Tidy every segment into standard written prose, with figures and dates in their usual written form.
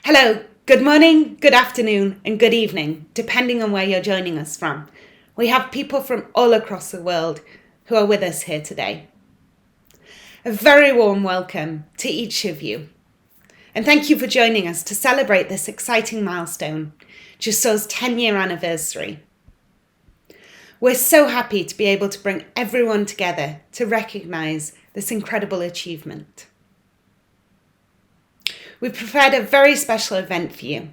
Hello, good morning, good afternoon, and good evening, depending on where you're joining us from. We have people from all across the world who are with us here today. A very warm welcome to each of you. And thank you for joining us to celebrate this exciting milestone, Jusoor's 10-year anniversary. We're so happy to be able to bring everyone together to recognise this incredible achievement. We've prepared a very special event for you,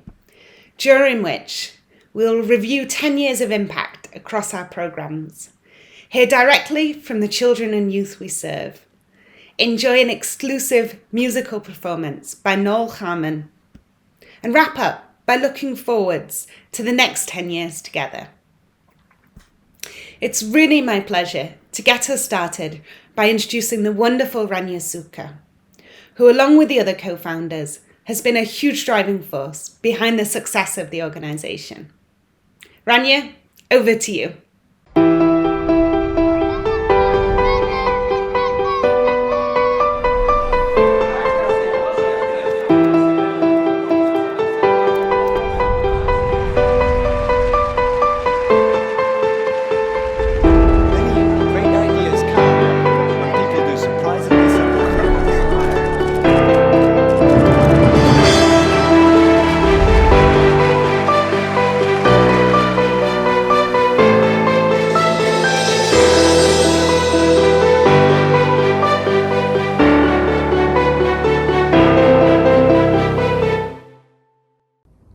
during which we'll review 10 years of impact across our programmes, hear directly from the children and youth we serve, enjoy an exclusive musical performance by Noel Harmon, and wrap up by looking forwards to the next 10 years together. It's really my pleasure to get us started by introducing the wonderful Jusoor, who, along with the other co-founders, has been a huge driving force behind the success of the organisation. Rania, over to you.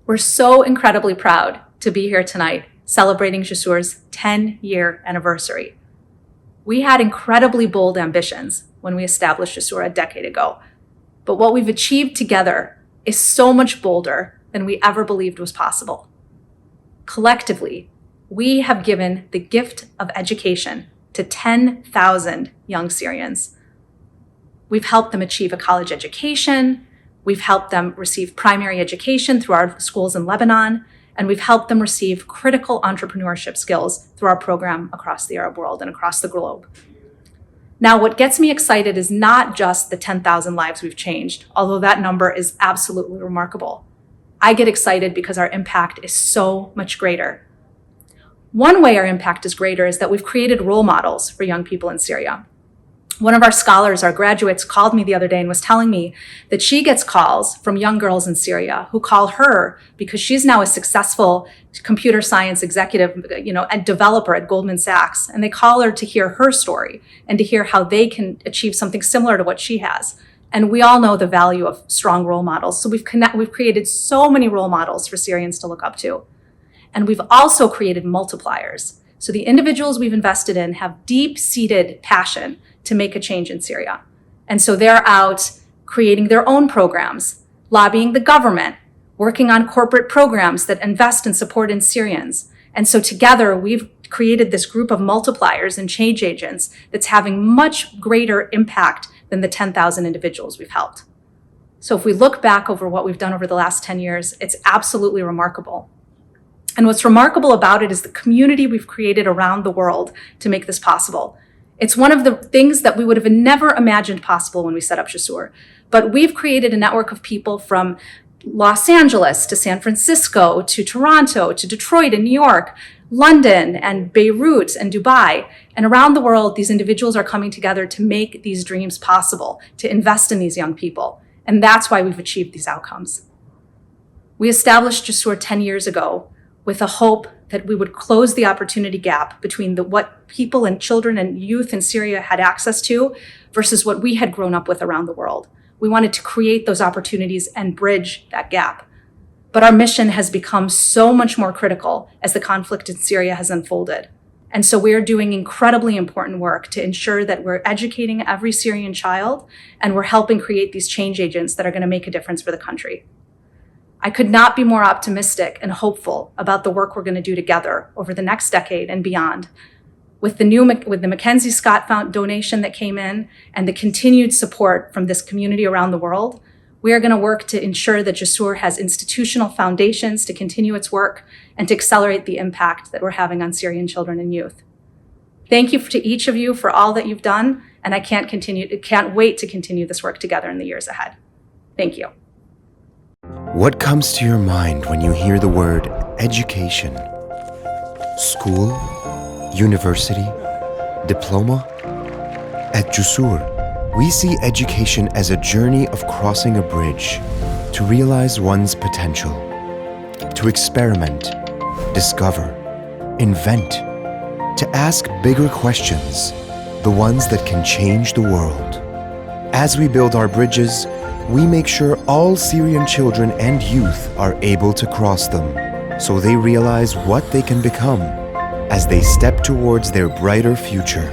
We're so incredibly proud to be here tonight celebrating Jusoor's 10-year anniversary. We had incredibly bold ambitions when we established Jusoor a decade ago, but what we've achieved together is so much bolder than we ever believed was possible. Collectively, we have given the gift of education to 10,000 young Syrians. We've helped them achieve a college education. We've helped them receive primary education through our schools in Lebanon, and we've helped them receive critical entrepreneurship skills through our program across the Arab world and across the globe. Now, what gets me excited is not just the 10,000 lives we've changed, although that number is absolutely remarkable. I get excited because our impact is so much greater. One way our impact is greater is that we've created role models for young people in Syria. One of our scholars, our graduates, called me the other day and was telling me that she gets calls from young girls in Syria who call her because she's now a successful computer science executive, and developer at Goldman Sachs. And they call her to hear her story and to hear how they can achieve something similar to what she has. And we all know the value of strong role models. So we've created so many role models for Syrians to look up to. And we've also created multipliers. So the individuals we've invested in have deep-seated passion to make a change in Syria. And so they're out creating their own programs, lobbying the government, working on corporate programs that invest and support in Syrians. And so together we've created this group of multipliers and change agents that's having much greater impact than the 10,000 individuals we've helped. So if we look back over what we've done over the last 10 years, it's absolutely remarkable. And what's remarkable about it is the community we've created around the world to make this possible. It's one of the things that we would have never imagined possible when we set up Jusoor. But we've created a network of people from Los Angeles to San Francisco to Toronto to Detroit and New York, London and Beirut and Dubai. And around the world, these individuals are coming together to make these dreams possible, to invest in these young people. And that's why we've achieved these outcomes. We established Jusoor 10 years ago with a hope that we would close the opportunity gap between what people and children and youth in Syria had access to versus what we had grown up with around the world. We wanted to create those opportunities and bridge that gap. But our mission has become so much more critical as the conflict in Syria has unfolded. And so we are doing incredibly important work to ensure that we're educating every Syrian child and we're helping create these change agents that are going to make a difference for the country. I could not be more optimistic and hopeful about the work we're going to do together over the next decade and beyond. With the Mackenzie Scott donation that came in and the continued support from this community around the world, we are going to work to ensure that Jusoor has institutional foundations to continue its work and to accelerate the impact that we're having on Syrian children and youth. Thank you to each of you for all that you've done, and I can't wait to continue this work together in the years ahead. Thank you. What comes to your mind when you hear the word education? School? University? Diploma? At Jusoor, we see education as a journey of crossing a bridge to realize one's potential, to experiment, discover, invent, to ask bigger questions, the ones that can change the world. As we build our bridges, we make sure all Syrian children and youth are able to cross them, so they realize what they can become as they step towards their brighter future.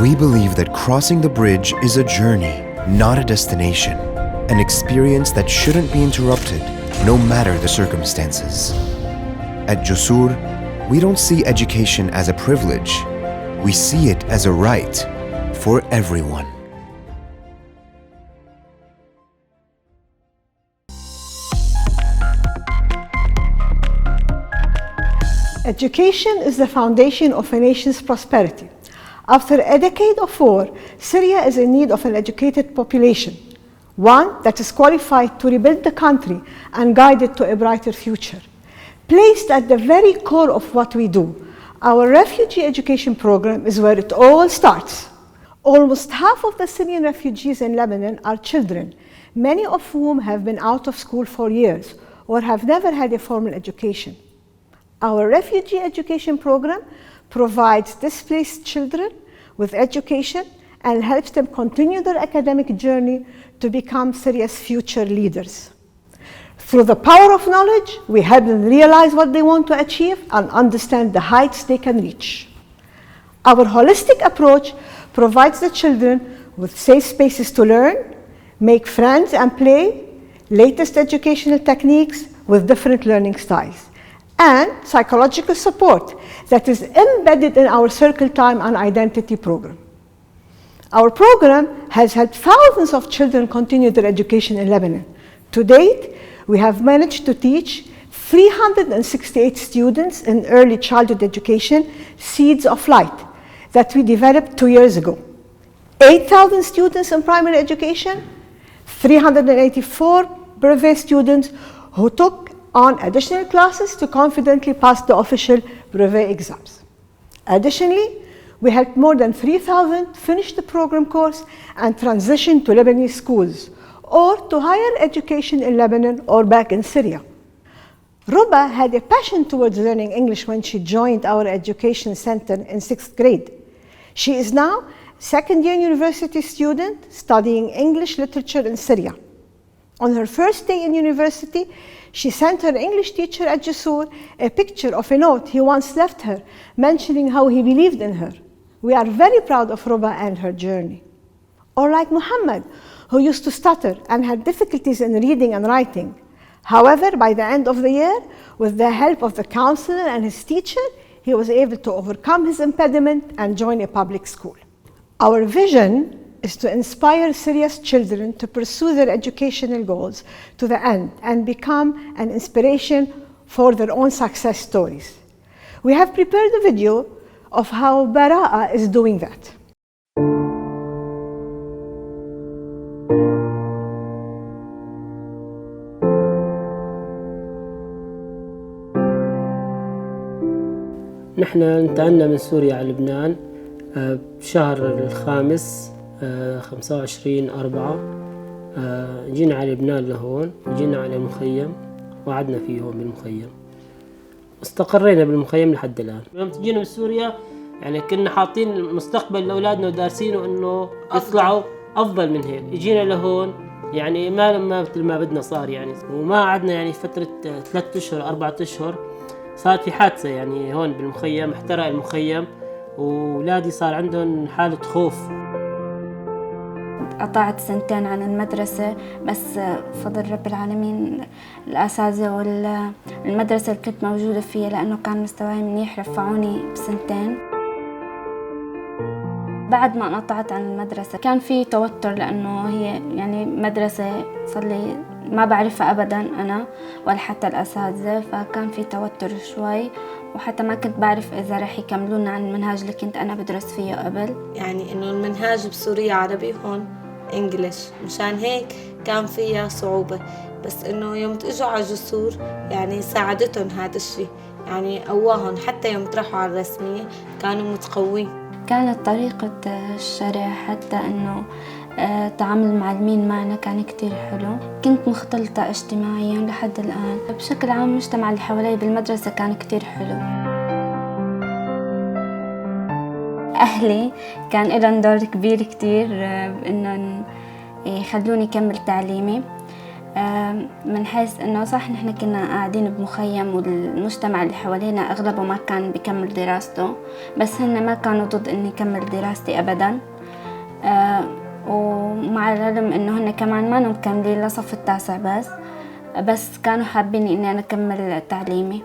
We believe that crossing the bridge is a journey, not a destination, an experience that shouldn't be interrupted, no matter the circumstances. At Jusoor, we don't see education as a privilege. We see it as a right for everyone. Education is the foundation of a nation's prosperity. After a decade of war, Syria is in need of an educated population, one that is qualified to rebuild the country and guide it to a brighter future. Placed at the very core of what we do, our refugee education program is where it all starts. Almost half of the Syrian refugees in Lebanon are children, many of whom have been out of school for years or have never had a formal education. Our refugee education program provides displaced children with education and helps them continue their academic journey to become Syria's future leaders. Through the power of knowledge, we help them realize what they want to achieve and understand the heights they can reach. Our holistic approach provides the children with safe spaces to learn, make friends and play, latest educational techniques with different learning styles, and psychological support that is embedded in our Circle Time and Identity program. Our program has helped thousands of children continue their education in Lebanon. To date, we have managed to teach 368 students in early childhood education Seeds of Light that we developed 2 years ago, 8,000 students in primary education, 384 brevet students who took on additional classes to confidently pass the official brevet exams. Additionally, we helped more than 3,000 finish the program course and transition to Lebanese schools or to higher education in Lebanon or back in Syria. Ruba had a passion towards learning English when she joined our education center in 6th grade. She is now a second-year university student studying English literature in Syria. On her first day in university, she sent her English teacher at Jusoor a picture of a note he once left her, mentioning how he believed in her. We are very proud of Ruba and her journey. Or like Muhammad, who used to stutter and had difficulties in reading and writing. However, by the end of the year, with the help of the counselor and his teacher, he was able to overcome his impediment and join a public school. Our vision is to inspire Syria's children to pursue their educational goals to the end and become an inspiration for their own success stories. We have prepared a video of how Bara'a is doing that. نحن انتقلنا من سوريا على لبنان بشهر الخامس 25/4. جينا على لبنان لهون، جينا على المخيم وقعدنا فيه هون بالمخيم، استقرينا بالمخيم لحد الآن. يوم جينا من سوريا يعني كنا حاطين مستقبل لأولادنا ودارسينه إنه يطلعوا أفضل من هيك. جينا لهون يعني ما مثل ما بدنا صار يعني، وما قعدنا يعني فترة 3 أشهر 4 أشهر صارت في حادثة يعني هون بالمخيم، احترق المخيم وولادي صار عندهم حالة خوف. قطعت 2 سنين عن المدرسة، بس بفضل رب العالمين الأساتذة والمدرسة اللي كنت موجودة فيها لأنه كان مستواي منيح رفعوني ب2 بعد ما انقطعت عن المدرسة كان في توتر، لأنه هي يعني مدرسة صار لي ما بعرفها أبداً أنا ولا حتى الأساتذة، فكان في توتر شوي، وحتى ما كنت بعرف إذا رح يكملون عن المنهاج اللي كنت أنا بدرس فيه قبل. يعني إنه المنهاج بسوريا عربي، هون إنجليش، مشان هيك كان فيها صعوبة. بس إنه يوم تجوا على جسور يعني ساعدتهم هذا الشيء، يعني قواهم حتى يوم تروحوا على الرسمية كانوا متقوين. كانت طريقة الشرح حتى إنه تعامل المعلمين معنا كان كتير حلو. كنت مختلطة اجتماعيا لحد الآن. بشكل عام المجتمع اللي حوالي بالمدرسة كان كتير حلو. أهلي كان لهم دور كبير كتير إنه يخلوني كمل تعليمي، من حيث إنه صح نحن كنا قاعدين بمخيم والمجتمع اللي حوالينا أغلبه ما كان بيكمل دراسته، بس هن ما كانوا ضد إني كمل دراستي أبداً. ومع العلم إنه هن كمان ما مكملين لصف التاسع بس كانوا حابين إني أنا أكمل تعليمي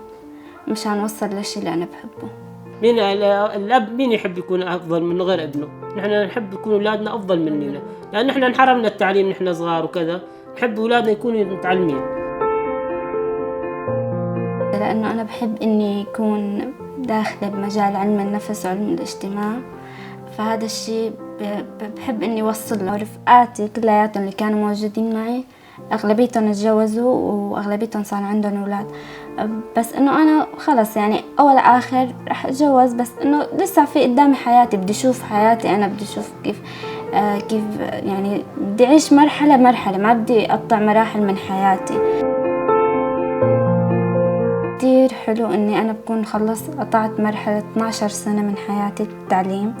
مشان أوصل للشي اللي أنا بحبه. مين الأب مين يحب يكون أفضل من غير ابنه؟ نحن نحب يكون أولادنا أفضل مننا، لأن نحن انحرمنا التعليم نحن صغار وكذا، نحب أولادنا يكونوا متعلمين. لأنه أنا بحب إني يكون داخلة بمجال علم النفس وعلم الاجتماع، فهذا الشيء بحب إني أوصل له. رفقاتي كلياتهم اللي كانوا موجودين معي أغلبيتهم اتجوزوا وأغلبيتهم صار عندهم أولاد، بس إنه أنا خلص يعني أول آخر رح أتجوز، بس إنه لسه في قدامي حياتي، بدي أشوف حياتي أنا، بدي أشوف كيف يعني بدي أعيش مرحلة مرحلة، ما بدي أقطع مراحل من حياتي. كتير حلو إني أنا بكون قطعت مرحلة 12 سنة من حياتي التعليم،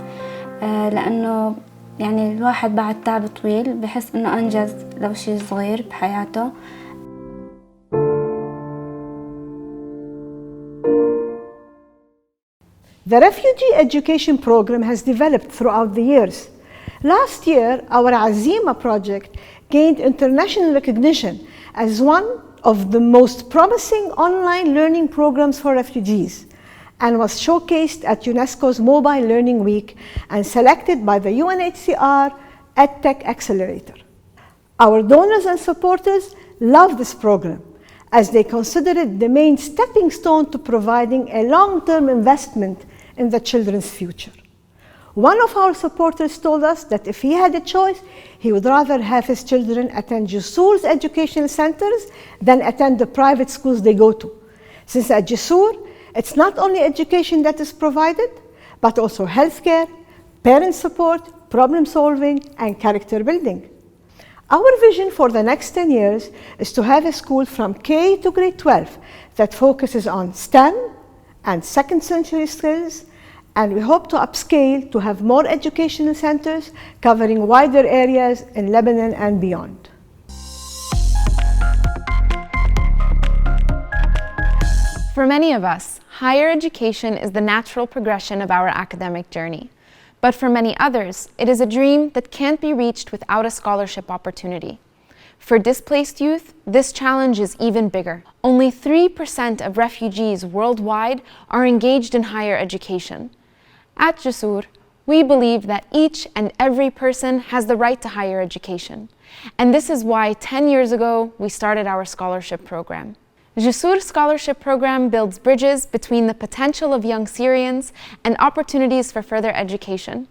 لأنه يعني الواحد بعد تعب طويل بحس إنه أنجز لو شيء صغير بحياته. The refugee education program has developed throughout the years. Last year, our Azima project gained international recognition as one of the most promising online learning programs for refugees, and was showcased at UNESCO's Mobile Learning Week and selected by the UNHCR EdTech Accelerator. Our donors and supporters love this program as they consider it the main stepping stone to providing a long-term investment in the children's future. One of our supporters told us that if he had a choice, he would rather have his children attend Jusoor's educational centers than attend the private schools they go to. Since at Jusoor, it's not only education that is provided, but also healthcare, parent support, problem solving, and character building. Our vision for the next 10 years is to have a school from K to grade 12 that focuses on STEM and second century skills, and we hope to upscale to have more educational centers covering wider areas in Lebanon and beyond. For many of us, higher education is the natural progression of our academic journey. But for many others, it is a dream that can't be reached without a scholarship opportunity. For displaced youth, this challenge is even bigger. Only 3% of refugees worldwide are engaged in higher education. At Jusoor, we believe that each and every person has the right to higher education. And this is why 10 years ago, we started our scholarship program. Jusoor Scholarship Program builds bridges between the potential of young Syrians and opportunities for further education.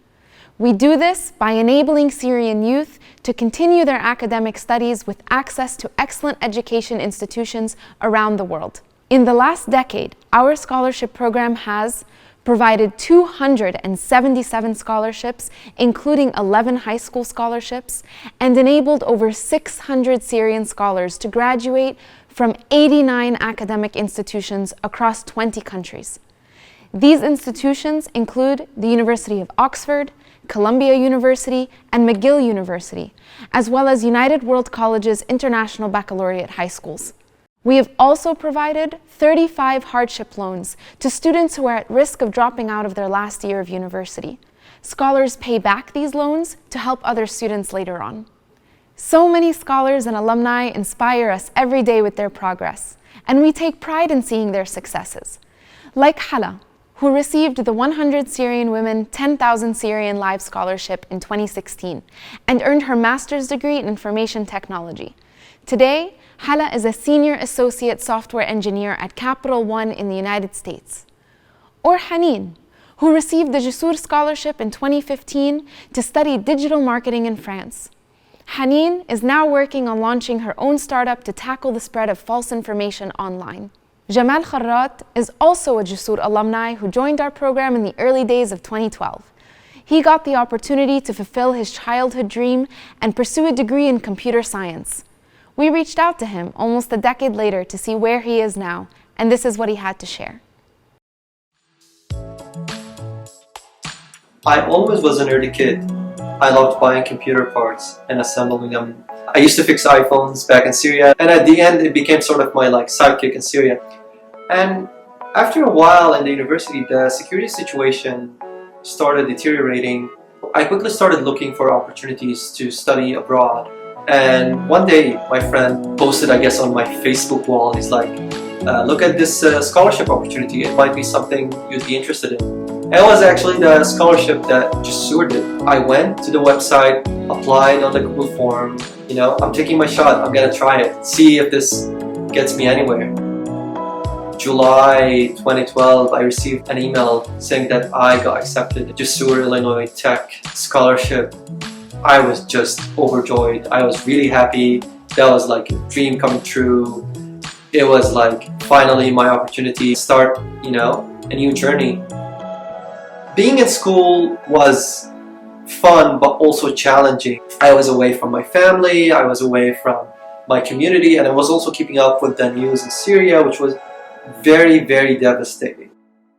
We do this by enabling Syrian youth to continue their academic studies with access to excellent education institutions around the world. In the last decade, our scholarship program has provided 277 scholarships, including 11 high school scholarships, and enabled over 600 Syrian scholars to graduate from 89 academic institutions across 20 countries. These institutions include the University of Oxford, Columbia University, and McGill University, as well as United World College's International Baccalaureate high schools. We have also provided 35 hardship loans to students who are at risk of dropping out of their last year of university. Scholars pay back these loans to help other students later on. So many scholars and alumni inspire us every day with their progress, and we take pride in seeing their successes. Like Hala, who received the 100 Syrian Women 10,000 Syrian Lives Scholarship in 2016 and earned her master's degree in information technology. Today, Hala is a senior associate software engineer at Capital One in the United States. Or Haneen, who received the Jusoor Scholarship in 2015 to study digital marketing in France. Haneen is now working on launching her own startup to tackle the spread of false information online. Jamal Kharrat is also a Jusoor alumni who joined our program in the early days of 2012. He got the opportunity to fulfill his childhood dream and pursue a degree in computer science. We reached out to him almost a decade later to see where he is now, and this is what he had to share. I always was a nerdy kid. I loved buying computer parts and assembling them. I used to fix iPhones back in Syria, and at the end it became sort of my sidekick in Syria. And after a while in the university, the security situation started deteriorating. I quickly started looking for opportunities to study abroad. And one day my friend posted, I guess, on my Facebook wall, he's like, look at this scholarship opportunity, it might be something you'd be interested in. And it was actually the scholarship that Jusoor did. I went to the website, applied on the Google form, I'm taking my shot, I'm gonna try it, see if this gets me anywhere. July 2012, I received an email saying that I got accepted to Jusoor Illinois Tech scholarship. I was just overjoyed. I was really happy. That was like a dream coming true. It was like finally my opportunity to start, a new journey. Being in school was fun but also challenging. I was away from my family, I was away from my community, and I was also keeping up with the news in Syria, which was very, very devastating.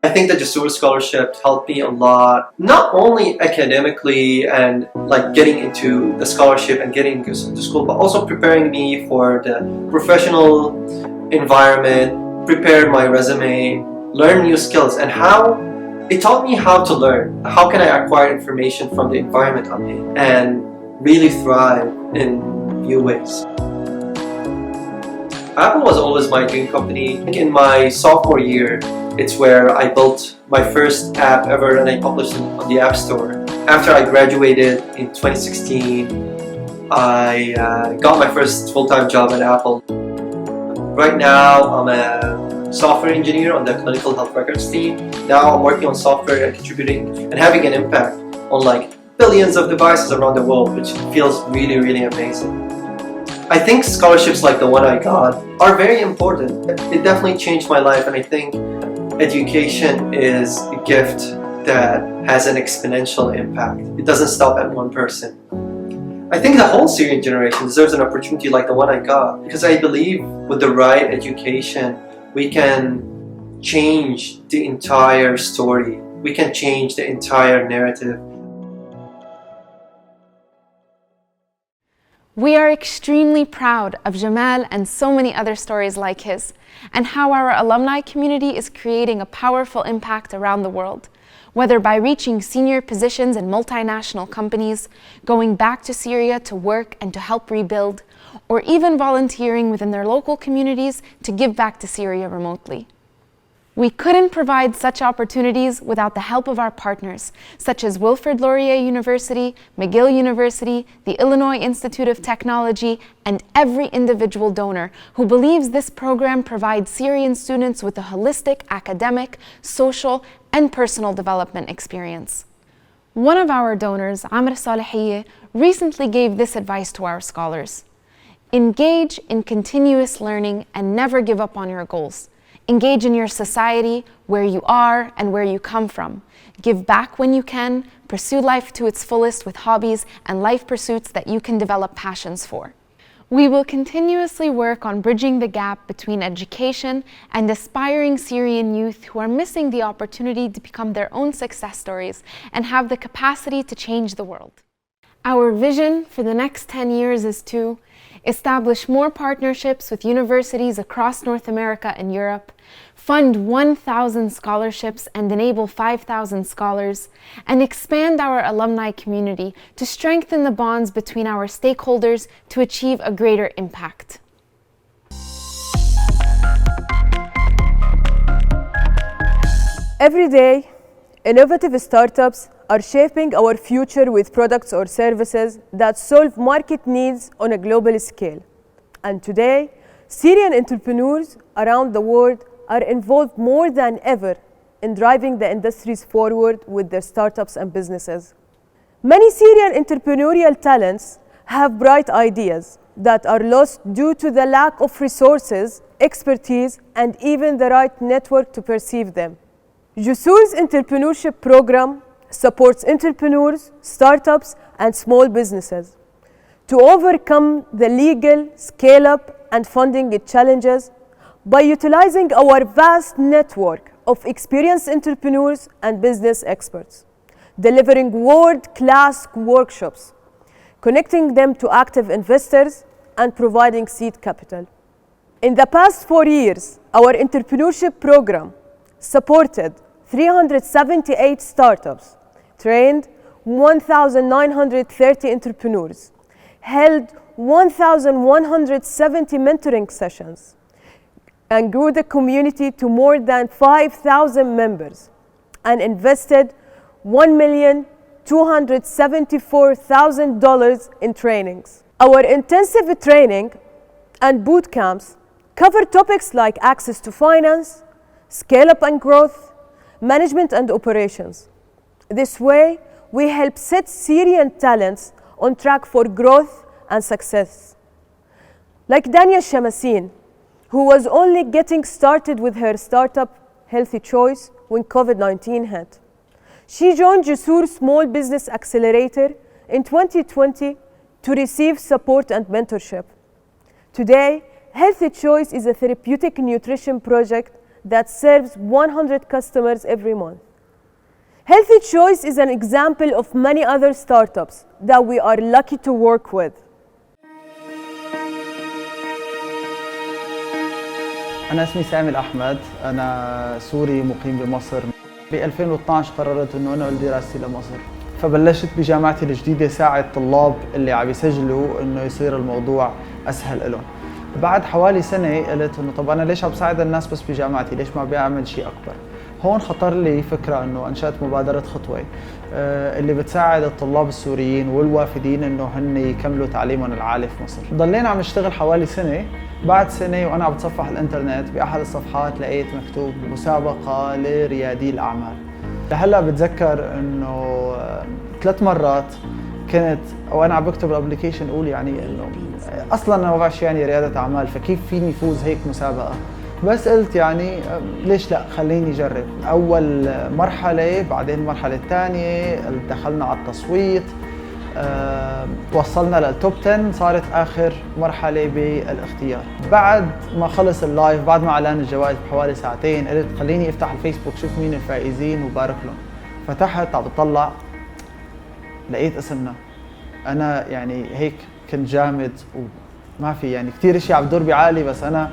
I think the Jusoor scholarship helped me a lot, not only academically and getting into the scholarship and getting into school, but also preparing me for the professional environment, prepared my resume, learn new skills, and it taught me how to learn. How can I acquire information from the environment I'm in and really thrive in new ways. Apple was always my dream company. In my sophomore year, it's where I built my first app ever and I published it on the App Store. After I graduated in 2016, I got my first full-time job at Apple. Right now, I'm a software engineer on the clinical health records team. Now I'm working on software and contributing and having an impact on billions of devices around the world, which feels really, really amazing. I think scholarships like the one I got are very important. It definitely changed my life, and I think education is a gift that has an exponential impact. It doesn't stop at one person. I think the whole Syrian generation deserves an opportunity like the one I got, because I believe with the right education, we can change the entire story. We can change the entire narrative. We are extremely proud of Jamal and so many other stories like his, and how our alumni community is creating a powerful impact around the world, whether by reaching senior positions in multinational companies, going back to Syria to work and to help rebuild, or even volunteering within their local communities to give back to Syria remotely. We couldn't provide such opportunities without the help of our partners, such as Wilfrid Laurier University, McGill University, the Illinois Institute of Technology, and every individual donor who believes this program provides Syrian students with a holistic academic, social, and personal development experience. One of our donors, Amr Salihiyeh, recently gave this advice to our scholars. Engage in continuous learning and never give up on your goals. Engage in your society, where you are and where you come from. Give back when you can, pursue life to its fullest with hobbies and life pursuits that you can develop passions for. We will continuously work on bridging the gap between education and aspiring Syrian youth who are missing the opportunity to become their own success stories and have the capacity to change the world. Our vision for the next 10 years is to establish more partnerships with universities across North America and Europe, fund 1,000 scholarships and enable 5,000 scholars, and expand our alumni community to strengthen the bonds between our stakeholders to achieve a greater impact. Every day, innovative startups are shaping our future with products or services that solve market needs on a global scale. And today, Syrian entrepreneurs around the world are involved more than ever in driving the industries forward with their startups and businesses. Many Syrian entrepreneurial talents have bright ideas that are lost due to the lack of resources, expertise, and even the right network to perceive them. Jusoor's entrepreneurship program supports entrepreneurs, startups, and small businesses to overcome the legal, scale-up, and funding challenges by utilizing our vast network of experienced entrepreneurs and business experts, delivering world-class workshops, connecting them to active investors, and providing seed capital. In the past 4 years, our entrepreneurship program supported 378 startups, trained 1,930 entrepreneurs, held 1,170 mentoring sessions, and grew the community to more than 5,000 members, and invested $1,274,000 in trainings. Our intensive training and boot camps cover topics like access to finance, scale-up and growth, management and operations. This way, we help set Syrian talents on track for growth and success. Like Dania Shamasin, who was only getting started with her startup Healthy Choice when COVID-19 hit. She joined Jusoor Small Business Accelerator in 2020 to receive support and mentorship. Today, Healthy Choice is a therapeutic nutrition project that serves 100 customers every month. Healthy Choice is an example of many other startups that we are lucky to work with. أنا اسمي سامي الأحمد، أنا سوري مقيم بمصر. ب 2012 قررت إنه أنقل دراستي لمصر، فبلشت بجامعتي الجديدة ساعد طلاب اللي عم يسجلوا إنه يصير الموضوع أسهل لهم. بعد حوالي سنة قلت إنه طب أنا ليش عم بساعد الناس بس بجامعتي؟ ليش ما بعمل شيء أكبر؟ هون خطر لي فكرة إنه أنشأت مبادرة خطوة اللي بتساعد الطلاب السوريين والوافدين إنه هن يكملوا تعليمهم العالي في مصر. ضلينا عم نشتغل حوالي سنة، بعد سنة وأنا عم بتصفح الإنترنت بأحد الصفحات لقيت مكتوب مسابقة لريادي الأعمال. لهلا بتذكر إنه 3 مرات كنت وأنا عم بكتب الابلكيشن أقول يعني إنه أصلاً أنا ما بعرف شو يعني ريادة أعمال، فكيف فيني فوز هيك مسابقة؟ بس قلت يعني ليش لا، خليني أجرب. أول مرحلة، بعدين المرحلة الثانية دخلنا على التصويت، وصلنا للتوب 10، صارت آخر مرحلة بالاختيار. بعد ما خلص اللايف، بعد ما أعلن الجوائز بحوالي ساعتين، قلت خليني أفتح الفيسبوك شوف مين الفائزين وبارك لهم. فتحت عم بطلع لقيت اسمنا. أنا يعني هيك كنت جامد وما في يعني كتير اشياء عم بدور بعالي، بس أنا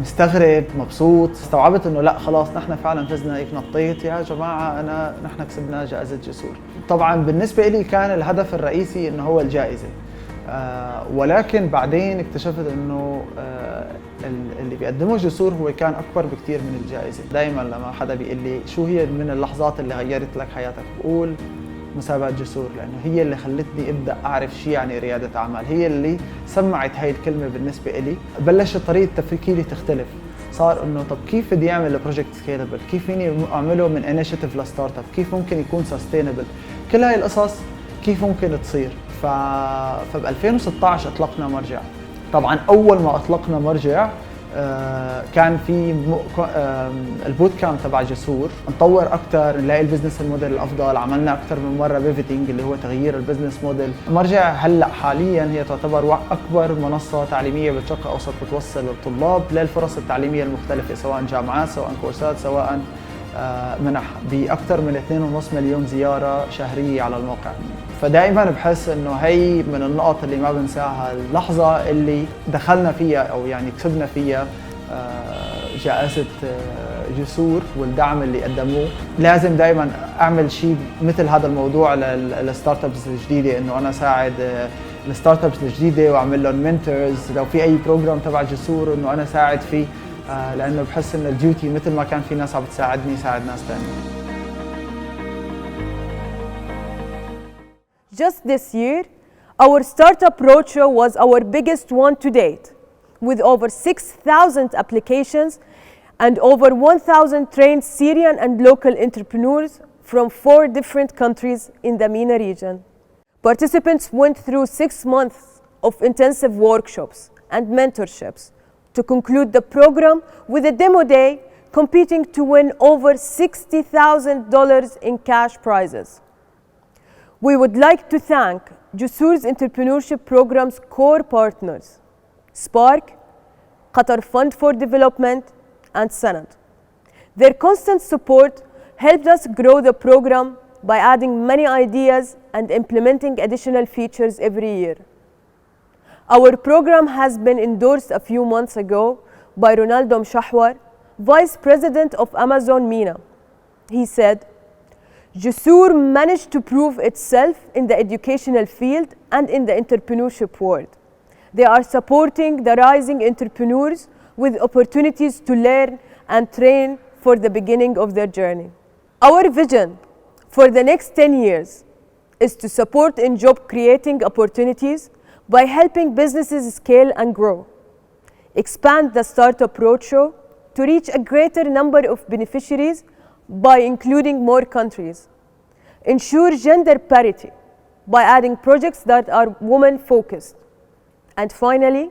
مستغرب مبسوط. استوعبت انه لا خلاص نحن فعلا فزنا. هيك نطيت يا جماعه نحن كسبنا جائزه جسور. طبعا بالنسبه لي كان الهدف الرئيسي انه هو الجائزه، ولكن بعدين اكتشفت انه اللي بيقدمه جسور هو كان اكبر بكثير من الجائزه. دائما لما حدا بيقول لي شو هي من اللحظات اللي غيرت لك حياتك، بقول مسابقة جسور، لأنه هي اللي خلتني أبدأ أعرف شيء يعني ريادة أعمال، هي اللي سمعت هاي الكلمة بالنسبة إلي. بلشت طريقة تفكيري تختلف، صار إنه طب كيف بدي أعمل بروجكت سكيلبل، كيف فيني أعمله من انيشيتيف لستارت اب، كيف ممكن يكون سستينبل، كل هاي القصص كيف ممكن تصير. فب 2016 أطلقنا مرجع. طبعا أول ما أطلقنا مرجع كان في البوت كامب تبع جسور، نطور اكثر، نلاقي البزنس الموديل الافضل. عملنا اكثر من مره بيفتنج اللي هو تغيير البزنس موديل. مرجع هلا حاليا هي تعتبر اكبر منصه تعليميه بالشرق الاوسط بتوصل الطلاب للفرص التعليميه المختلفه، سواء جامعات سواء كورسات سواء منح، باكثر من 2.5 مليون زياره شهريه على الموقع. فدائما بحس انه هي من النقط اللي ما بنساها، اللحظه اللي دخلنا فيها او يعني كسبنا فيها جائزه جسور والدعم اللي قدموه. لازم دائما اعمل شيء مثل هذا الموضوع للستارت ابس الجديده، انه انا اساعد الستارت ابس الجديده واعمل لهم منتورز. لو في اي بروجرام تبع جسور انه انا اساعد فيه، لانه بحس ان الديوتي مثل ما كان في ناس عم تساعدني ساعد ناس ثانيه. Just this year, our startup roadshow was our biggest one to date, with over 6,000 applications and over 1,000 trained Syrian and local entrepreneurs from 4 different countries in the MENA region. Participants went through 6 months of intensive workshops and mentorships to conclude the program with a demo day competing to win over $60,000 in cash prizes. We would like to thank Jusoor's entrepreneurship program's core partners, Spark, Qatar Fund for Development, and Sanad. Their constant support helped us grow the program by adding many ideas and implementing additional features every year. Our program has been endorsed a few months ago by Ronaldo Mshahwar, Vice President of Amazon MENA. He said, Jusoor managed to prove itself in the educational field and in the entrepreneurship world. They are supporting the rising entrepreneurs with opportunities to learn and train for the beginning of their journey. Our vision for the next 10 years is to support in job creating opportunities by helping businesses scale and grow, expand the Startup Roadshow to reach a greater number of beneficiaries by including more countries, ensure gender parity by adding projects that are women-focused, and finally,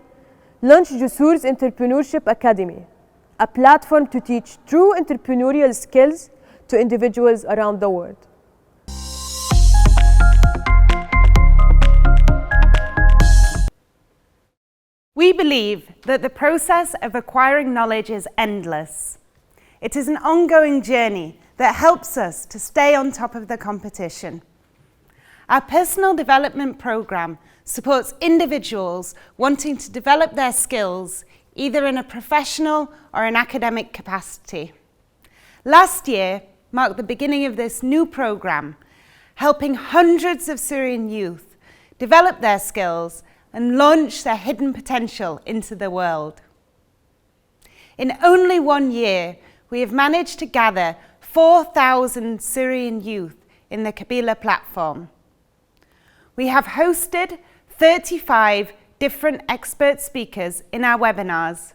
launch Jusoor's Entrepreneurship Academy, a platform to teach true entrepreneurial skills to individuals around the world. We believe that the process of acquiring knowledge is endless. It is an ongoing journey that helps us to stay on top of the competition. Our personal development program supports individuals wanting to develop their skills either in a professional or an academic capacity. Last year marked the beginning of this new program, helping hundreds of Syrian youth develop their skills and launch their hidden potential into the world. In only 1 year, we have managed to gather 4,000 Syrian youth in the Kabila platform. We have hosted 35 different expert speakers in our webinars,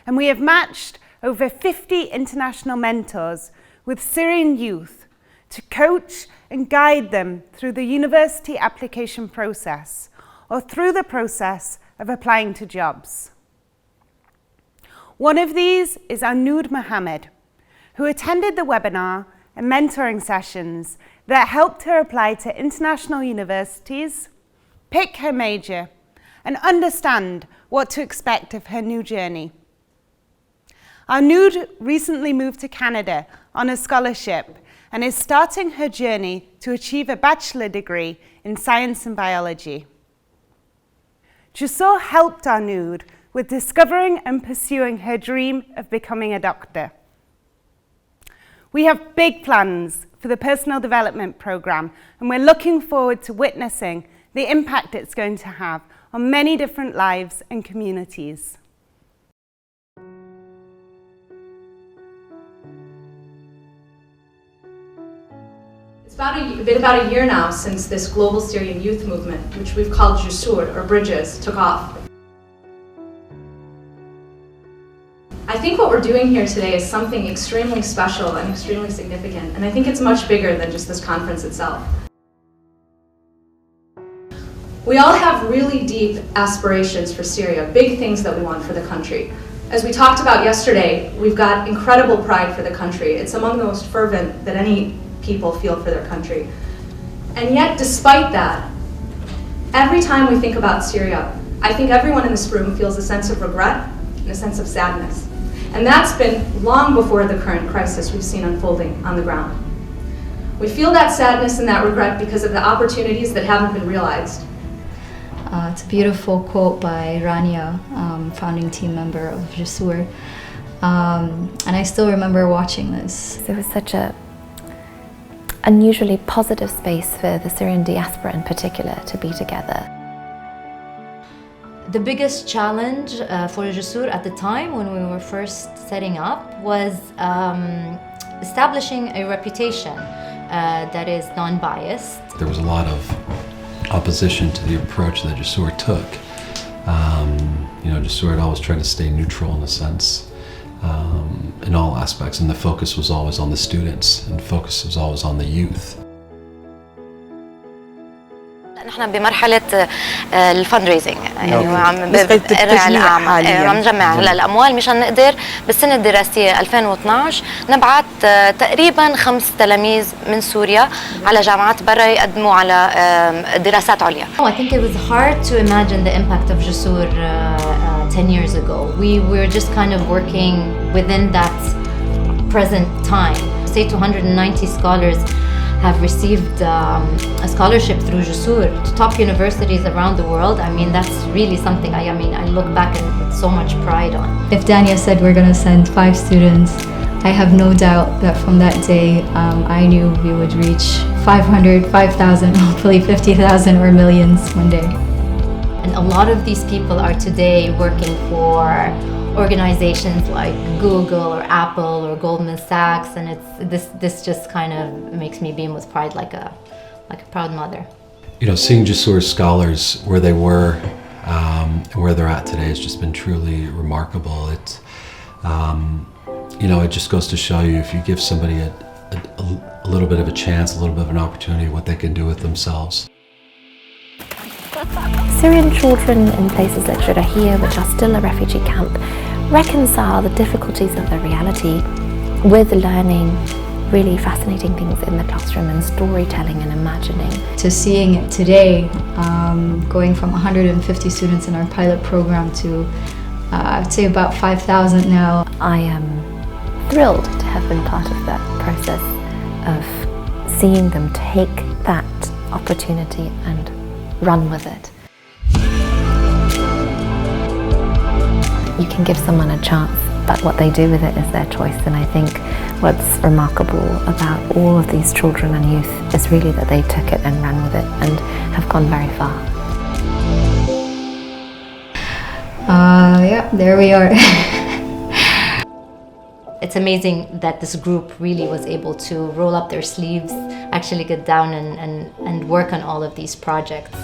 and we have matched over 50 international mentors with Syrian youth to coach and guide them through the university application process or through the process of applying to jobs. One of these is Anoud Mohammed, who attended the webinar and mentoring sessions that helped her apply to international universities, pick her major, and understand what to expect of her new journey. Anoud recently moved to Canada on a scholarship and is starting her journey to achieve a bachelor degree in science and biology. Jusoor helped Anoud with discovering and pursuing her dream of becoming a doctor. We have big plans for the personal development program, and we're looking forward to witnessing the impact it's going to have on many different lives and communities. It's been about a year now since this global Syrian youth movement, which we've called Jusoor, or Bridges, took off. I think what we're doing here today is something extremely special and extremely significant, and I think it's much bigger than just this conference itself. We all have really deep aspirations for Syria, big things that we want for the country. As we talked about yesterday, we've got incredible pride for the country. It's among the most fervent that any people feel for their country. And yet, despite that, every time we think about Syria, I think everyone in this room feels a sense of regret and a sense of sadness. And that's been long before the current crisis we've seen unfolding on the ground. We feel that sadness and that regret because of the opportunities that haven't been realized. It's a beautiful quote by Rania, founding team member of Jusoor. And I still remember watching this. It was such a unusually positive space for the Syrian diaspora in particular to be together. The biggest challenge for Jusoor at the time when we were first setting up was establishing a reputation that is non-biased. There was a lot of opposition to the approach that Jusoor took. Jusoor had always tried to stay neutral in a sense in all aspects, and the focus was always on the students and focus was always on the youth. نحن بمرحلة الفند ريزنج يعني عم نجمع هلا الأموال مشان نقدر بالسنة الدراسية 2012 نبعث تقريبا 5 تلاميذ من سوريا على جامعات برا يقدموا على دراسات عليا. I think it was hard to imagine the impact of Jusoor 10 years ago. We were just kind of working within that present time. Say 290 scholars have received a scholarship through Jusoor to top universities around the world. I mean, that's really something I look back and with so much pride on. If Dania said we're going to send 5 students, I have no doubt that from that day, I knew we would reach 500, 5,000, hopefully 50,000 or millions one day. And a lot of these people are today working for organizations like Google or Apple or Goldman Sachs, and this just kind of makes me beam with pride like a proud mother. You know, seeing Jusoor scholars where they were where they're at today has just been truly remarkable. It's you know, it just goes to show you if you give somebody a little bit of a chance, a little bit of an opportunity, what they can do with themselves. Syrian children in places like Syria, which are still a refugee camp, reconcile the difficulties of the reality with learning really fascinating things in the classroom and storytelling and imagining. To seeing it today, going from 150 students in our pilot program to I'd say about 5,000 now. I am thrilled to have been part of that process of seeing them take that opportunity and run with it. You can give someone a chance, but what they do with it is their choice. And I think what's remarkable about all of these children and youth is really that they took it and ran with it and have gone very far. Yeah, there we are. It's amazing that this group really was able to roll up their sleeves, actually get down and work on all of these projects.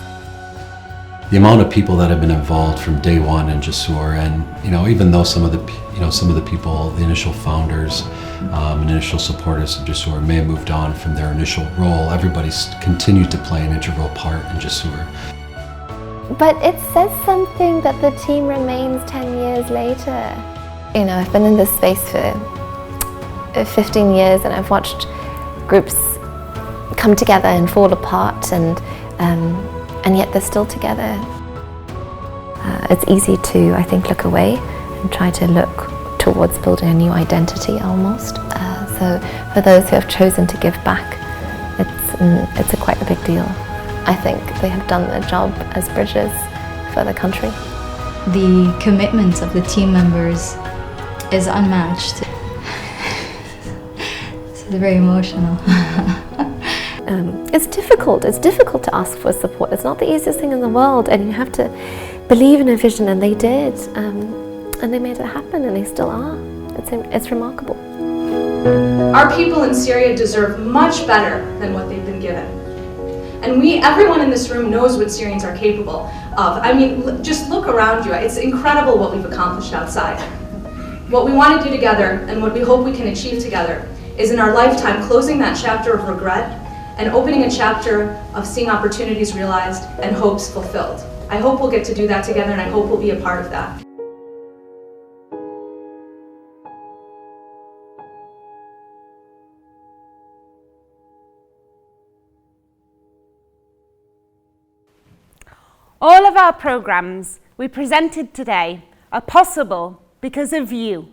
The amount of people that have been involved from day one in Jusoor, and you know, even though some of the people, the initial founders and initial supporters of Jusoor may have moved on from their initial role, everybody's continued to play an integral part in Jusoor. But it says something that the team remains 10 years later. You know, I've been in this space for 15 years and I've watched groups come together and fall apart and yet they're still together. It's easy to, I think, look away and try to look towards building a new identity almost. So for those who have chosen to give back, it's quite a big deal. I think they have done their job as bridges for the country. The commitment of the team members is unmatched. It's very emotional. It's difficult. It's difficult to ask for support. It's not the easiest thing in the world, and you have to believe in a vision, and they did, and they made it happen, and they still are. It's remarkable. Our people in Syria deserve much better than what they've been given. And everyone in this room knows what Syrians are capable of. I mean, just look around you. It's incredible what we've accomplished outside. What we want to do together and what we hope we can achieve together is in our lifetime closing that chapter of regret and opening a chapter of seeing opportunities realized and hopes fulfilled. I hope we'll get to do that together, and I hope we'll be a part of that. All of our programs we presented today are possible because of you,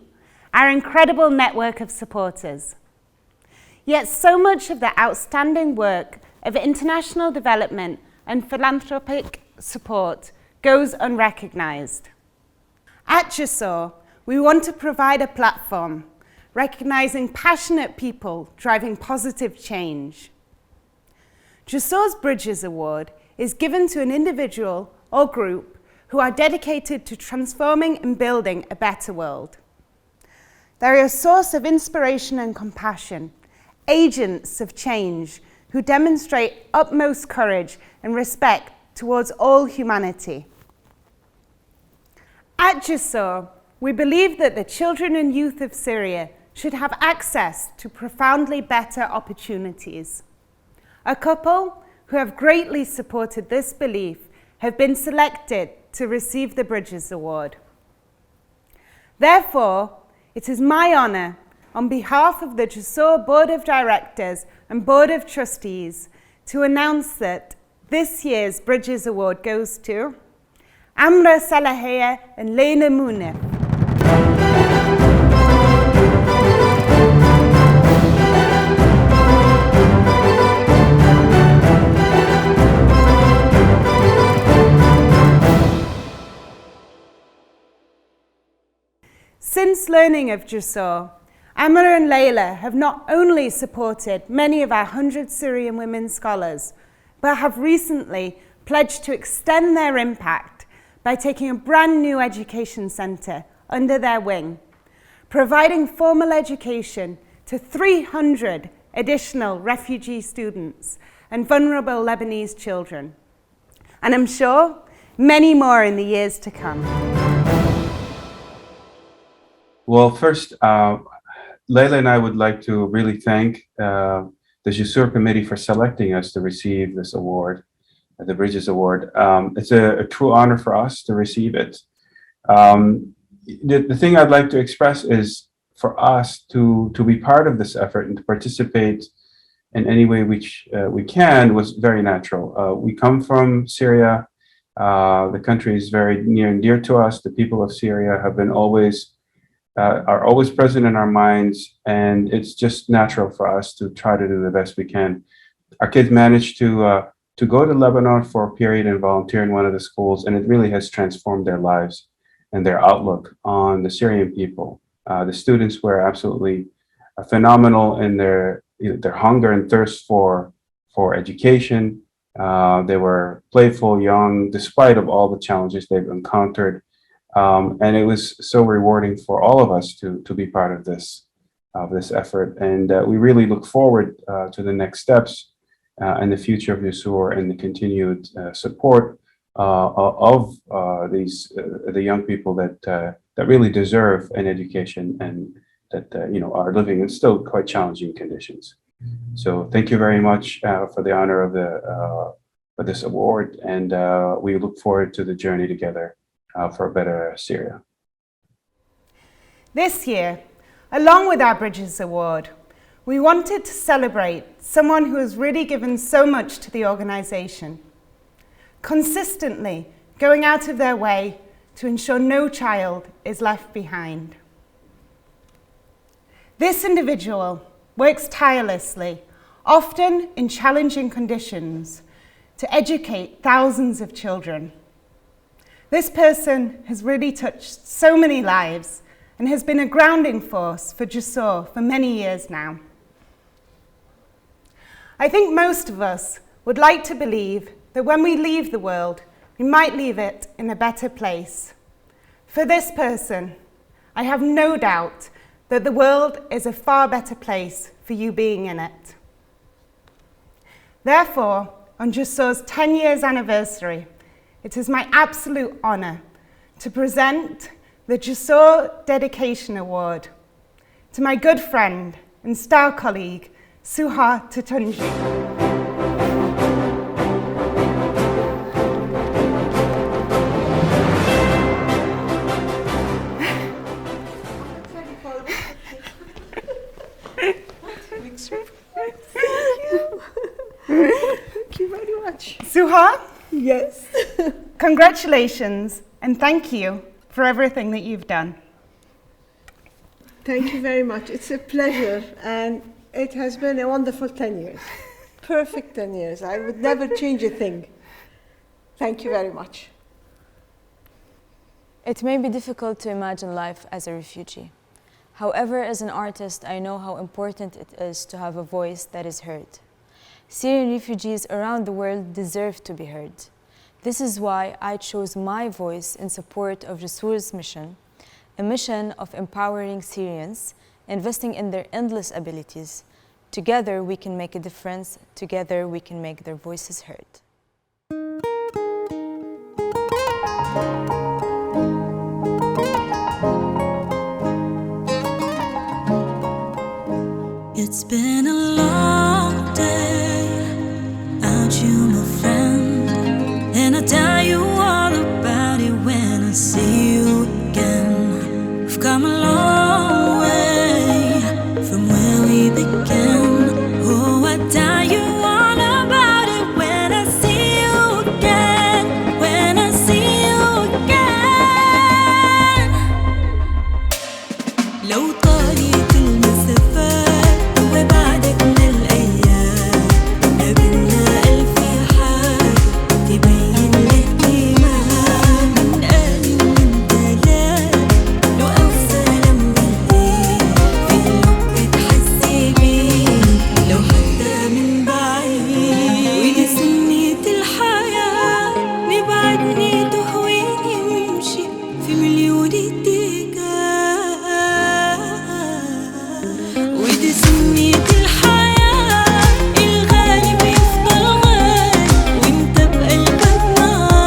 our incredible network of supporters. Yet so much of the outstanding work of international development and philanthropic support goes unrecognized. At Jusoor, we want to provide a platform recognizing passionate people driving positive change. Jusoor's Bridges Award is given to an individual or group who are dedicated to transforming and building a better world. They're a source of inspiration and compassion, agents of change who demonstrate utmost courage and respect towards all humanity. At Jusoor, we believe that the children and youth of Syria should have access to profoundly better opportunities. A couple who have greatly supported this belief have been selected to receive the Bridges Award. Therefore, it is my honour, on behalf of the Jusoor Board of Directors and Board of Trustees, to announce that this year's Bridges Award goes to Amra Salahia and Lena Munif. Since learning of Jusoor, Amra and Layla have not only supported many of our 100 Syrian women scholars, but have recently pledged to extend their impact by taking a brand new education centre under their wing, providing formal education to 300 additional refugee students and vulnerable Lebanese children. And I'm sure many more in the years to come. Well, first, Layla and I would like to really thank the Jusoor Committee for selecting us to receive this award, the Bridges Award. It's a true honor for us to receive it. The thing I'd like to express is for us to be part of this effort and to participate in any way which we can was very natural. We come from Syria. The country is very near and dear to us. The people of Syria have been are always present in our minds, and it's just natural for us to try to do the best we can. Our kids managed to go to Lebanon for a period and volunteer in one of the schools, and it really has transformed their lives and their outlook on the Syrian people. The students were absolutely phenomenal in their hunger and thirst for education. They were playful, young, despite of all the challenges they've encountered. And it was so rewarding for all of us to be part of this effort. And we really look forward to the next steps and the future of Jusoor and the continued support of the young people that really deserve an education and that are living in still quite challenging conditions. So thank you very much for the honor of this award, and we look forward to the journey together for a better Syria. This year, along with our Bridges Award, we wanted to celebrate someone who has really given so much to the organisation, consistently going out of their way to ensure no child is left behind. This individual works tirelessly, often in challenging conditions, to educate thousands of children. This person has really touched so many lives and has been a grounding force for Jusoor for many years now. I think most of us would like to believe that when we leave the world, we might leave it in a better place. For this person, I have no doubt that the world is a far better place for you being in it. Therefore, on Jusoor's 10 years anniversary, it is my absolute honour to present the Jusoor Dedication Award to my good friend and star colleague, Suha Tutunji. Thank you very much. Suha? Yes. Congratulations and thank you for everything that you've done. Thank you very much. It's a pleasure, and it has been a wonderful 10 years. Perfect 10 years. I would never change a thing. Thank you very much. It may be difficult to imagine life as a refugee. However, as an artist, I know how important it is to have a voice that is heard. Syrian refugees around the world deserve to be heard. This is why I chose my voice in support of Jusoor's mission, a mission of empowering Syrians, investing in their endless abilities. Together we can make a difference. Together we can make their voices heard. It's been a long day out you في مليون اتجاه ودي سنة الحياة الغالي بيفضل غالي وانت بقلبك معاه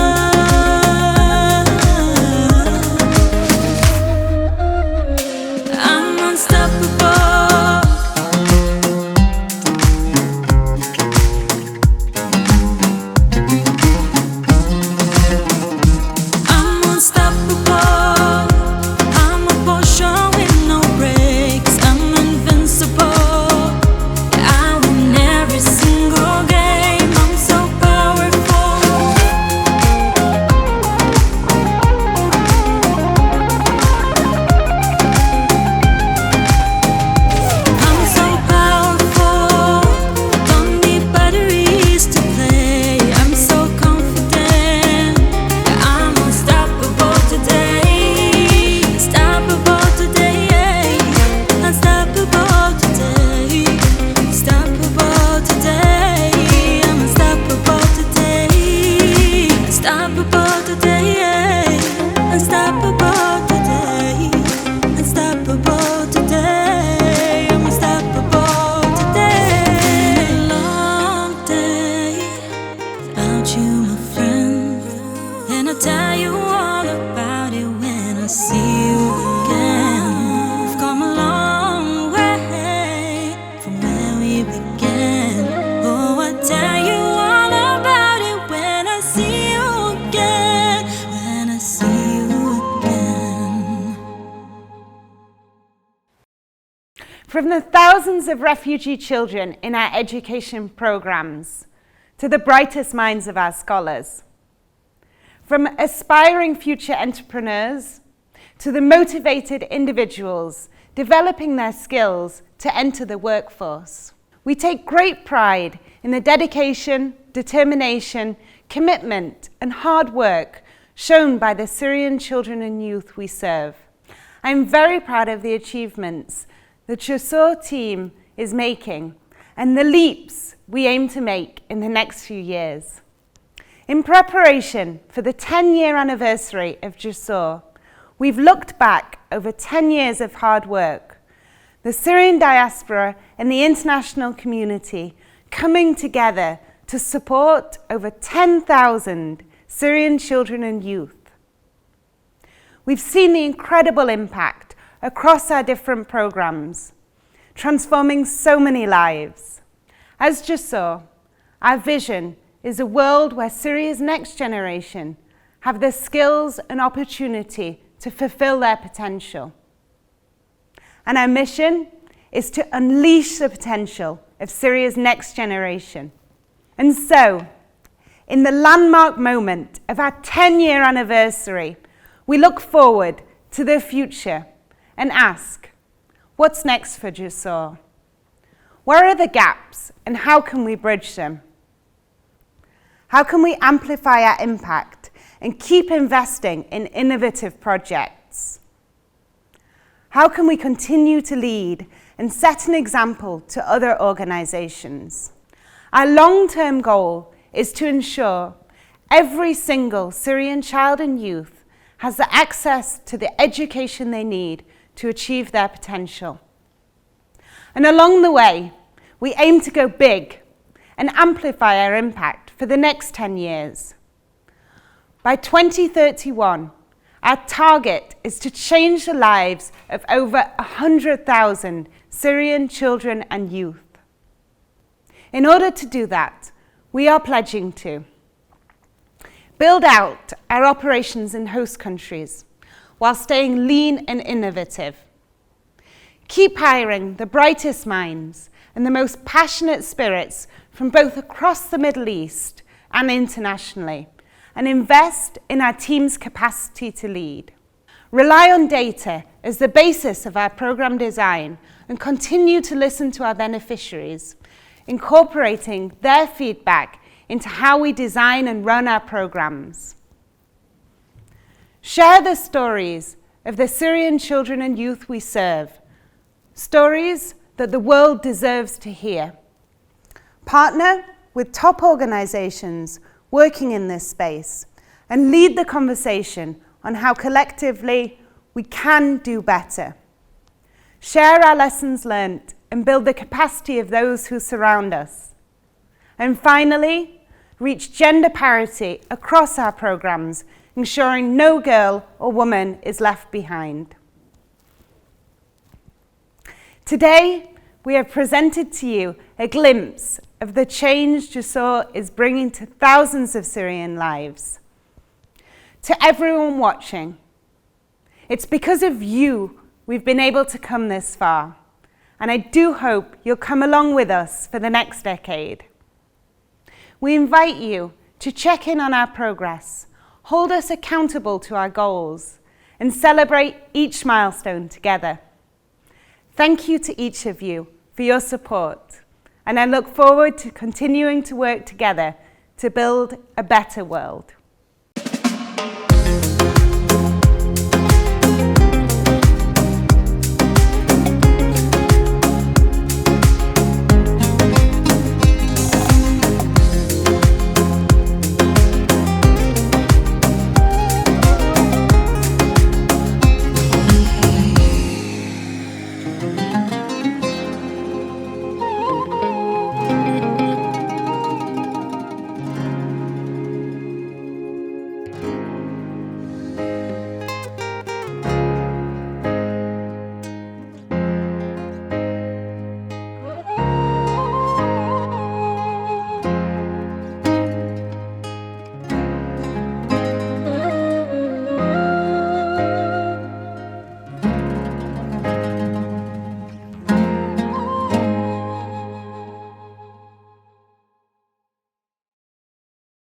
I'm unstoppable I'm unstoppable. I'm a Porsche with no brakes. I'm invincible. I win every single game. I'm so powerful. I'm so powerful. Don't need batteries to play. I'm so confident. I'm unstoppable today. Unstoppable today. Unstoppable today. Unstoppable today. I'm unstoppable today. Unstoppable today. Unstoppable today. Unstoppable today. I'm unstoppable today. A long day without you, my friend. And I'll tell you all about it when I see you again. We've come a long way from where we began. Oh, I'll tell you all about it when I see you again. When I see you again. From the thousands of refugee children in our education programs to the brightest minds of our scholars, from aspiring future entrepreneurs to the motivated individuals developing their skills to enter the workforce, we take great pride in the dedication, determination, commitment, and hard work shown by the Syrian children and youth we serve. I'm very proud of the achievements the Jusoor team is making and the leaps we aim to make in the next few years. In preparation for the 10-year anniversary of Jusoor, we've looked back over 10 years of hard work, the Syrian diaspora and the international community coming together to support over 10,000 Syrian children and youth. We've seen the incredible impact across our different programs, transforming so many lives. As Jusoor, our vision is a world where Syria's next generation have the skills and opportunity to fulfill their potential. And our mission is to unleash the potential of Syria's next generation. And so, in the landmark moment of our 10-year anniversary, we look forward to the future and ask, what's next for Jusoor? Where are the gaps and how can we bridge them? How can we amplify our impact and keep investing in innovative projects? How can we continue to lead and set an example to other organizations? Our long-term goal is to ensure every single Syrian child and youth has the access to the education they need to achieve their potential. And along the way, we aim to go big and amplify our impact for the next 10 years. By 2031, our target is to change the lives of over 100,000 Syrian children and youth. In order to do that, we are pledging to build out our operations in host countries while staying lean and innovative. Keep hiring the brightest minds and the most passionate spirits from both across the Middle East and internationally, and invest in our team's capacity to lead. Rely on data as the basis of our program design and continue to listen to our beneficiaries, incorporating their feedback into how we design and run our programs. Share the stories of the Syrian children and youth we serve, stories that the world deserves to hear. Partner with top organizations working in this space and lead the conversation on how collectively we can do better. Share our lessons learnt and build the capacity of those who surround us. And finally, reach gender parity across our programmes, ensuring no girl or woman is left behind. Today, we have presented to you a glimpse of the change Jusoor is bringing to thousands of Syrian lives. To everyone watching, it's because of you we've been able to come this far, and I do hope you'll come along with us for the next decade. We invite you to check in on our progress, hold us accountable to our goals, and celebrate each milestone together. Thank you to each of you for your support, and I look forward to continuing to work together to build a better world.